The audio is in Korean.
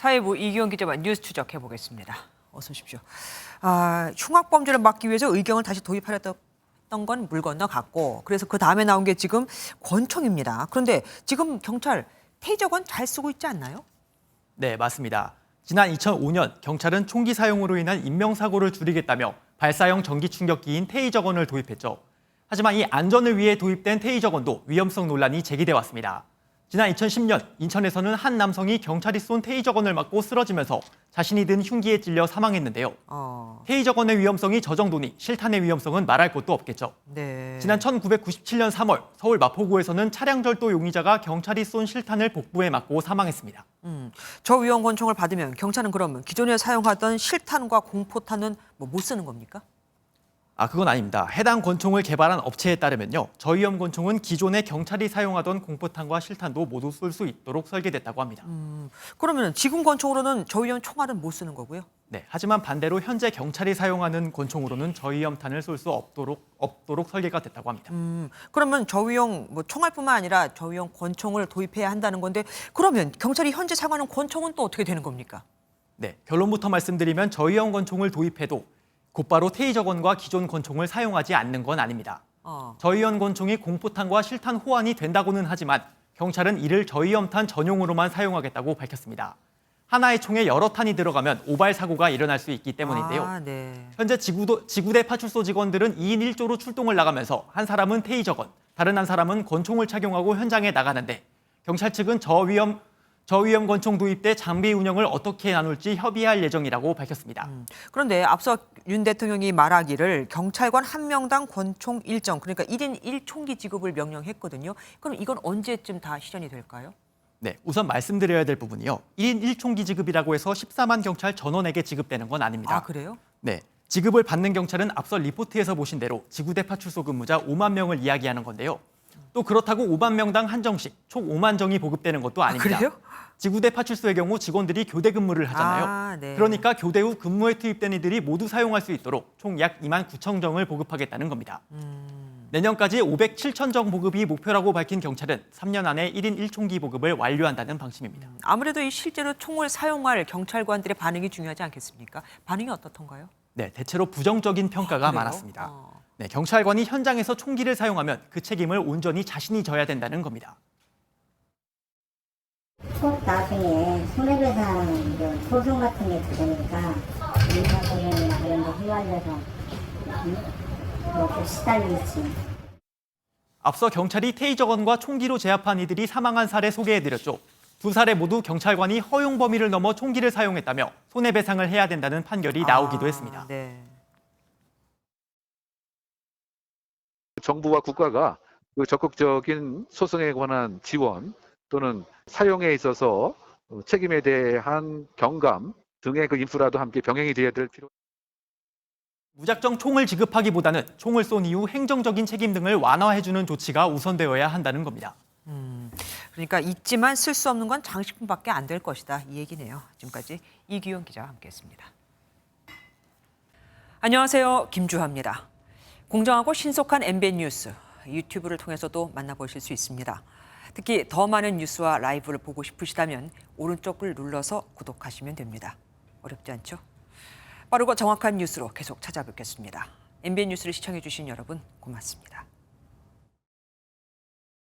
사회부 이기원 기자와 뉴스 추적해 보겠습니다. 어서 오십시오. 흉악범죄를 막기 위해서 의경을 다시 도입하려던 건 물 건너갔고, 그래서 그 다음에 나온 게 지금 권총입니다. 그런데 지금 경찰 테이저건 잘 쓰고 있지 않나요? 네, 맞습니다. 지난 2005년 경찰은 총기 사용으로 인한 인명사고를 줄이겠다며 발사형 전기 충격기인 테이저건을 도입했죠. 하지만 이 안전을 위해 도입된 테이저건도 위험성 논란이 제기돼 왔습니다. 지난 2010년 인천에서는 한 남성이 경찰이 쏜 테이저건을 맞고 쓰러지면서 자신이 든 흉기에 찔려 사망했는데요. 테이저건의 위험성이 저 정도니 실탄의 위험성은 말할 것도 없겠죠. 네. 지난 1997년 3월 서울 마포구에서는 차량절도 용의자가 경찰이 쏜 실탄을 복부에 맞고 사망했습니다. 저 위험 권총을 받으면 경찰은 그러면 기존에 사용하던 실탄과 공포탄은 못 쓰는 겁니까? 그건 아닙니다. 해당 권총을 개발한 업체에 따르면요. 저위험 권총은 기존에 경찰이 사용하던 공포탄과 실탄도 모두 쏠 수 있도록 설계됐다고 합니다. 그러면 지금 권총으로는 저위험 총알은 못 쓰는 거고요? 네, 하지만 반대로 현재 경찰이 사용하는 권총으로는 저위험탄을 쏠 수 없도록 설계가 됐다고 합니다. 그러면 저위험 총알뿐만 아니라 저위험 권총을 도입해야 한다는 건데, 그러면 경찰이 현재 사용하는 권총은 또 어떻게 되는 겁니까? 네, 결론부터 말씀드리면 저위험 권총을 도입해도 곧바로 테이저건과 기존 권총을 사용하지 않는 건 아닙니다. 저위험 권총이 공포탄과 실탄 호환이 된다고는 하지만 경찰은 이를 저위험탄 전용으로만 사용하겠다고 밝혔습니다. 하나의 총에 여러 탄이 들어가면 오발 사고가 일어날 수 있기 때문인데요. 네. 현재 지구대 파출소 직원들은 2인 1조로 출동을 나가면서 한 사람은 테이저건, 다른 한 사람은 권총을 착용하고 현장에 나가는데, 경찰 측은 저위험 권총 도입 때 장비 운영을 어떻게 나눌지 협의할 예정이라고 밝혔습니다. 그런데 앞서 윤 대통령이 말하기를 경찰관 한 명당 권총 일정, 그러니까 1인 1총기 지급을 명령했거든요. 그럼 이건 언제쯤 다 실현이 될까요? 네, 우선 말씀드려야 될 부분이요. 1인 1총기 지급이라고 해서 14만 경찰 전원에게 지급되는 건 아닙니다. 그래요? 네, 지급을 받는 경찰은 앞서 리포트에서 보신 대로 지구대 파출소 근무자 5만 명을 이야기하는 건데요. 또 그렇다고 5만 명당 한정씩 총 5만 정이 보급되는 것도 아닙니다. 그래요? 지구대 파출소의 경우 직원들이 교대 근무를 하잖아요. 네. 그러니까 교대 후 근무에 투입된 이들이 모두 사용할 수 있도록 총 약 2만 9천 정을 보급하겠다는 겁니다. 내년까지 507천 정 보급이 목표라고 밝힌 경찰은 3년 안에 1인 1총기 보급을 완료한다는 방침입니다. 아무래도 이 실제로 총을 사용할 경찰관들의 반응이 중요하지 않겠습니까? 반응이 어떻던가요? 네, 대체로 부정적인 평가가 그래요? 많았습니다. 네, 경찰관이 현장에서 총기를 사용하면 그 책임을 온전히 자신이 져야 된다는 겁니다. 꼭 나중에 손해배상 소송 같은 게 들어오니까 민사소송이나 그런 데 휘말려서 또 시달리지. 앞서 경찰이 테이저건과 총기로 제압한 이들이 사망한 사례 소개해드렸죠. 두 사례 모두 경찰관이 허용 범위를 넘어 총기를 사용했다며 손해배상을 해야 된다는 판결이 나오기도 했습니다. 네. 정부와 국가가 그 적극적인 소송에 관한 지원 또는 사용에 있어서 책임에 대한 경감 등의 그 인프라도 함께 병행이 되어야 될 필요. 무작정 총을 지급하기보다는 총을 쏜 이후 행정적인 책임 등을 완화해주는 조치가 우선되어야 한다는 겁니다. 그러니까 있지만 쓸 수 없는 건 장식품밖에 안 될 것이다, 이 얘기네요. 지금까지 이기원 기자와 함께했습니다. 안녕하세요, 김주하입니다. 공정하고 신속한 MBN 뉴스, 유튜브를 통해서도 만나보실 수 있습니다. 특히 더 많은 뉴스와 라이브를 보고 싶으시다면 오른쪽을 눌러서 구독하시면 됩니다. 어렵지 않죠? 빠르고 정확한 뉴스로 계속 찾아뵙겠습니다. MBN 뉴스를 시청해 주신 여러분 고맙습니다.